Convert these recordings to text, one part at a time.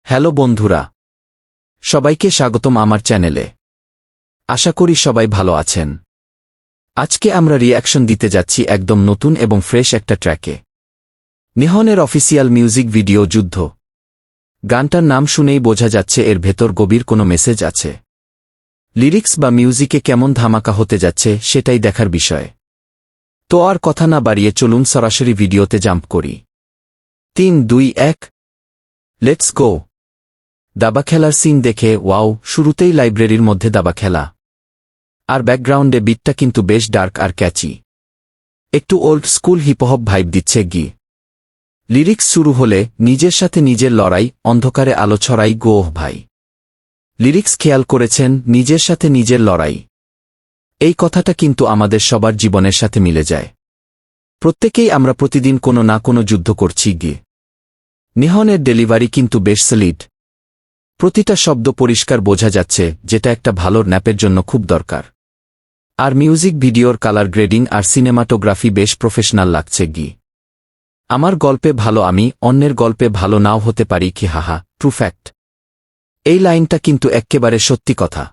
Hello বন্ধুরা, সবাইকে স্বাগতম আমার চ্যানেলে। আশা করি সবাই ভালো আছেন। আজকে আমরা রিঅ্যাকশন দিতে যাচ্ছি একদম নতুন এবং ফ্রেশ একটা ট্র্যাকে। নিহনের অফিসিয়াল মিউজিক ভিডিও যুদ্ধ। গানটার নাম শুনেই বোঝা যাচ্ছে এর ভেতর গভীর কোনো মেসেজ আছে। লিরিক্স বা মিউজিকে কেমন ধামাকা হতে যাচ্ছে সেটাই দেখার বিষয়। তো আর কথা না বাড়িয়ে চলুন সরাসরি ভিডিওতে জাম্প করি। 3, 2, 1 লেটস গো। দাবা খেলার সিন দেখে ওয়াও, শুরুতেই লাইব্রেরির মধ্যে দাবা খেলা। আর ব্যাকগ্রাউন্ডে বিটটা কিন্তু বেশ ডার্ক আর ক্যাচি। একটু ওল্ড স্কুল হিপহপ ভাইব দিচ্ছে গি। লিরিক্স শুরু হলে নিজের সাথে নিজের লড়াই, অন্ধকারে আলো ছড়াই গো ভাই। লিরিক্স খেয়াল করেছেন, নিজের সাথে নিজের লড়াই। এই কথাটা কিন্তু আমাদের সবার জীবনের সাথে মিলে যায়। প্রত্যেকেই আমরা প্রতিদিন কোনো না কোনো যুদ্ধ করছি গি। নিহনের ডেলিভারি কিন্তু বেশ সলিড। প্রতিটা শব্দ পরিষ্কার বোঝা যাচ্ছে, যেটা একটা ভালো ন্যাপের জন্য খুব দরকার। আর মিউজিক ভিডিওর কালার গ্রেডিং আর সিনেমাটোগ্রাফি বেশ প্রফেশনাল লাগছে গি। আমার গল্পে ভালো আমি, অন্যের গল্পে ভালো নাও হতে পারি কি হাহা, ট্রু ফ্যাক্ট। এই লাইনটা কিন্তু এক্কেবারে সত্যি কথা।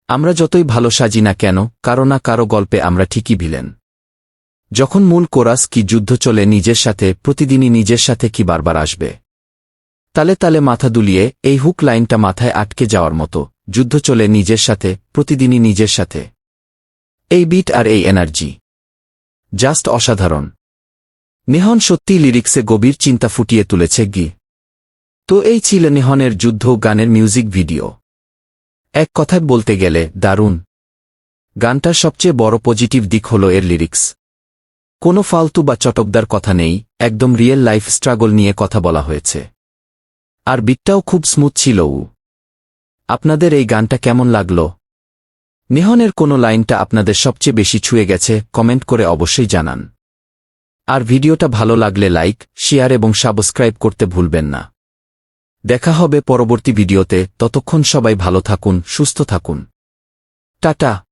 আমরা যতই ভালো সাজি না কেন, কারো না কারো গল্পে আমরা ঠিকই ভিলেন। যখন মূল কোরাস কি যুদ্ধ চলে নিজের সাথে, প্রতিদিনই নিজের সাথে কি বারবার আসবে। তালে তালে মাথা দুলিয়ে এই হুক লাইনটা মাথায় আটকে যাওয়ার মতো, যুদ্ধ চলে নিজের সাথে, প্রতিদিনই নিজের সাথে। এই বিট আর এই এনার্জি জাস্ট অসাধারণ। নিহন সত্যিই লিরিক্সে গভীর চিন্তা ফুটিয়ে তুলেছে গি। তো এই ছিল নিহনের যুদ্ধ গানের মিউজিক ভিডিও। এক কথায় বলতে গেলে দারুণ। গানটার সবচেয়ে বড় পজিটিভ দিক হল এর লিরিক্স। কোনো ফালতু বা চটকদার কথা নেই, একদম রিয়েল লাইফ স্ট্রাগল নিয়ে কথা বলা হয়েছে। আর বিটটাও খুব স্মুথ ছিল। আপনাদের এই গানটা কেমন লাগলো? নিহনের কোনো লাইনটা আপনাদের সবচেয়ে বেশি ছুঁয়ে গেছে কমেন্ট করে অবশ্যই জানান। আর ভিডিওটা ভালো লাগলে লাইক, শেয়ার এবং সাবস্ক্রাইব করতে ভুলবেন না। দেখা হবে পরবর্তী ভিডিওতে, ততক্ষণ সবাই ভালো থাকুন, সুস্থ থাকুন। টাটা।